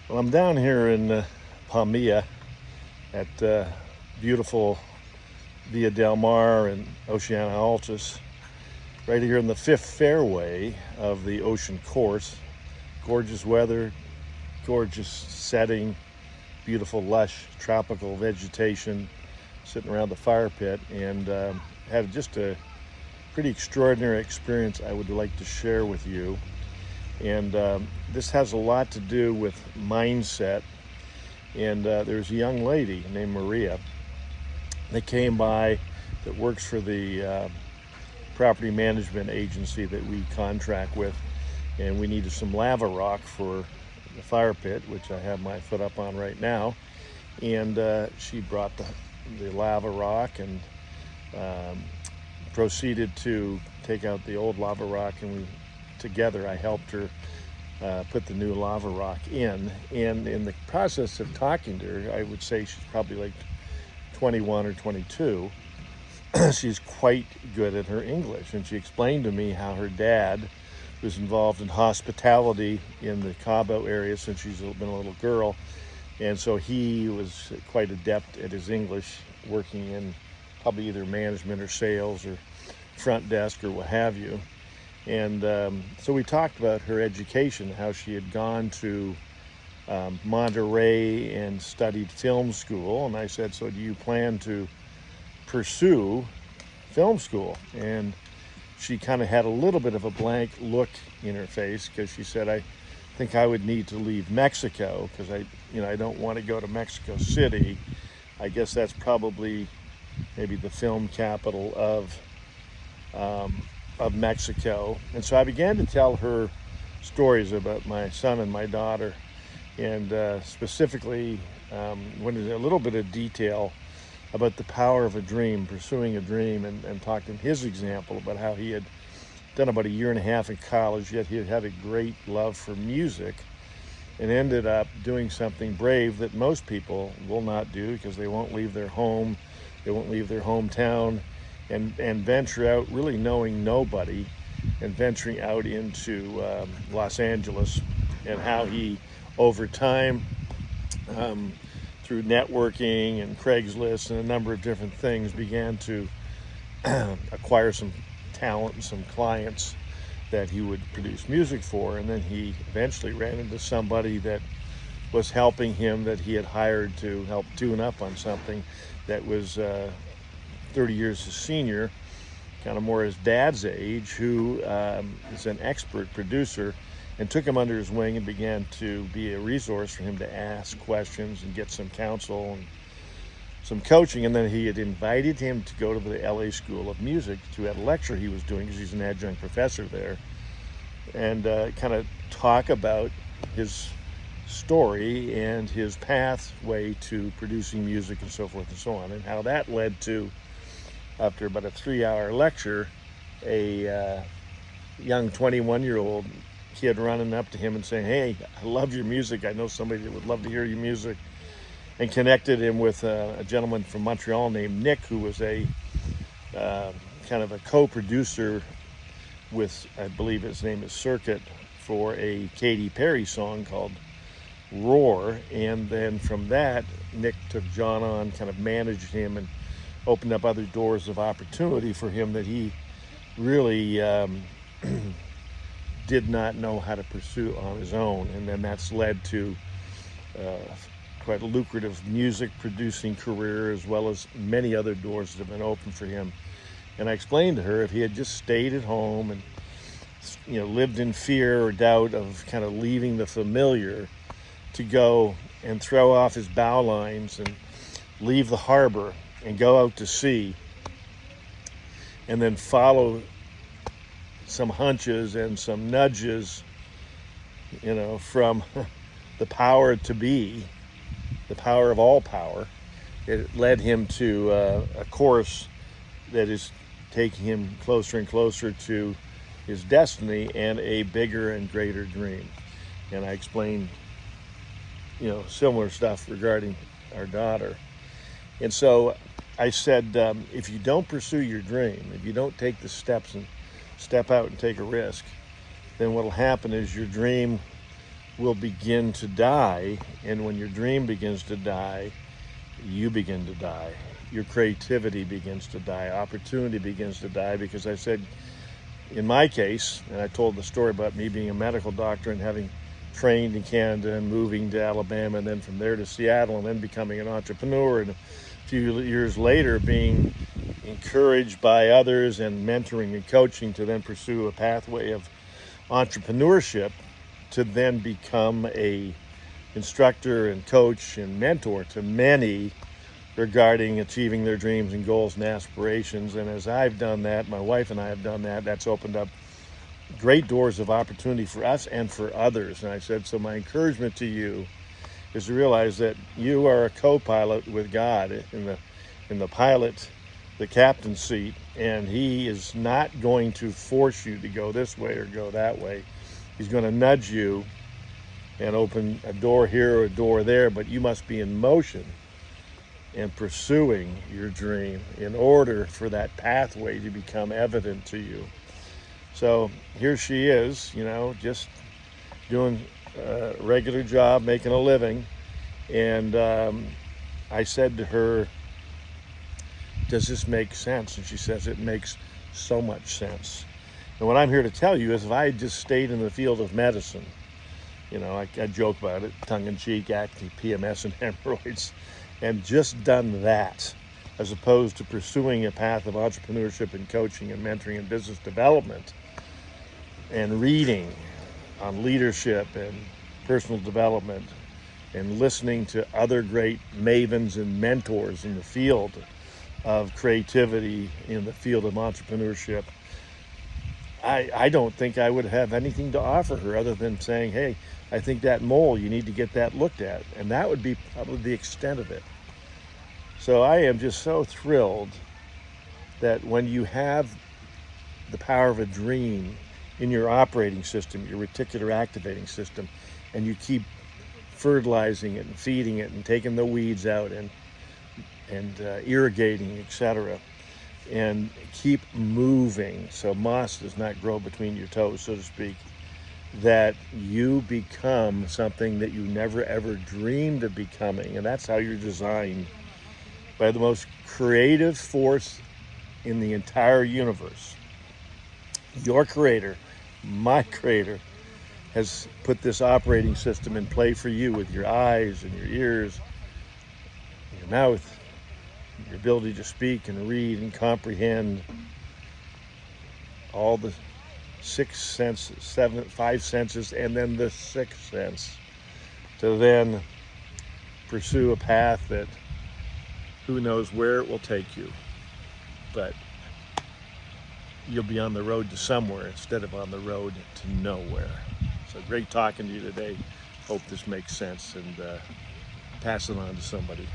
Well, I'm down here in Palmilla at beautiful Via Del Mar and Oceana Altus, right here in the fifth fairway of the ocean course. Gorgeous weather, gorgeous setting, beautiful lush tropical vegetation sitting around the fire pit, and had just a pretty extraordinary experience I would like to share with you. And this has a lot to do with mindset. And there's a young lady named Maria that came by that works for the property management agency that we contract with. And we needed some lava rock for the fire pit, which I have my foot up on right now. And she brought the lava rock and proceeded to take out the old lava rock, and I helped her put the new lava rock in. And in the process of talking to her, I would say she's probably like 21 or 22. She's quite good at her English, and she explained to me how her dad was involved in hospitality in the Cabo area since she's been a little girl, and so he was quite adept at his English, working in probably either management or sales or front desk or what have you. And so we talked about her education, how she had gone to Monterey and studied film school. And I said, so do you plan to pursue film school? And she kind of had a little bit of a blank look in her face, because she said, I think I would need to leave Mexico, because I don't want to go to Mexico City. I guess that's probably maybe the film capital of Mexico. And so I began to tell her stories about my son and my daughter, and specifically went into a little bit of detail about the power of a dream, pursuing a dream, and talked in his example about how he had done about a year and a half in college, yet he had had a great love for music and ended up doing something brave that most people will not do, because they won't leave their home, they won't leave their hometown, and venture out really knowing nobody, and venturing out into Los Angeles, and how he, over time, through networking and Craigslist and a number of different things, began to acquire some talent and some clients that he would produce music for. And then he eventually ran into somebody that was helping him, that he had hired to help tune up on something that was 30 years his senior, kind of more his dad's age, who is an expert producer, and took him under his wing and began to be a resource for him to ask questions and get some counsel and some coaching. And then he had invited him to go to the LA School of Music to a lecture he was doing, because he's an adjunct professor there, and kind of talk about his story and his pathway to producing music and so forth and so on, and how that led to, after about a 3-hour lecture, a young 21-year-old kid running up to him and saying, hey, I love your music, I know somebody that would love to hear your music, and connected him with a gentleman from Montreal named Nick, who was a kind of a co-producer with, I believe his name is Circuit, for a Katy Perry song called Roar. And then from that, Nick took John on, kind of managed him, and opened up other doors of opportunity for him that he really did not know how to pursue on his own. And then that's led to quite a lucrative music producing career, as well as many other doors that have been opened for him. And I explained to her, if he had just stayed at home and lived in fear or doubt of kind of leaving the familiar, to go and throw off his bow lines and leave the harbor and go out to sea, and then follow some hunches and some nudges, from the power to be, the power of all power, it led him to a course that is taking him closer and closer to his destiny and a bigger and greater dream. And I explained, similar stuff regarding our daughter. And so I said, if you don't pursue your dream, if you don't take the steps and step out and take a risk, then what'll happen is your dream will begin to die. And when your dream begins to die, you begin to die. Your creativity begins to die. Opportunity begins to die, because I said, in my case, and I told the story about me being a medical doctor and having trained in Canada and moving to Alabama, and then from there to Seattle, and then becoming an entrepreneur, and a few years later being encouraged by others and mentoring and coaching to then pursue a pathway of entrepreneurship, to then become a instructor and coach and mentor to many regarding achieving their dreams and goals and aspirations. And as I've done that, my wife and I have done that, that's opened up great doors of opportunity for us and for others. And I said, so my encouragement to you is to realize that you are a co-pilot with God in the pilot, the captain's seat, and he is not going to force you to go this way or go that way. He's going to nudge you and open a door here or a door there, but you must be in motion and pursuing your dream in order for that pathway to become evident to you. So here she is, just doing a regular job, making a living. And I said to her, does this make sense? And she says, it makes so much sense. And what I'm here to tell you is, if I had just stayed in the field of medicine, I joke about it, tongue-in-cheek, acne, PMS, and hemorrhoids, and just done that, as opposed to pursuing a path of entrepreneurship and coaching and mentoring and business development, and reading on leadership and personal development, and listening to other great mavens and mentors in the field of creativity, in the field of entrepreneurship, I don't think I would have anything to offer her other than saying, hey, I think that mole, you need to get that looked at. And that would be probably the extent of it. So I am just so thrilled that when you have the power of a dream in your operating system, your reticular activating system, and you keep fertilizing it and feeding it and taking the weeds out and irrigating, etc., and keep moving so moss does not grow between your toes, so to speak, that you become something that you never ever dreamed of becoming. And that's how you're designed by the most creative force in the entire universe. Your creator, my creator, has put this operating system in play for you with your eyes and your ears, your mouth, your ability to speak and read and comprehend, all the five senses, and then the sixth sense, to then pursue a path that who knows where it will take you, but you'll be on the road to somewhere instead of on the road to nowhere. So great talking to you today. Hope this makes sense, and pass it on to somebody.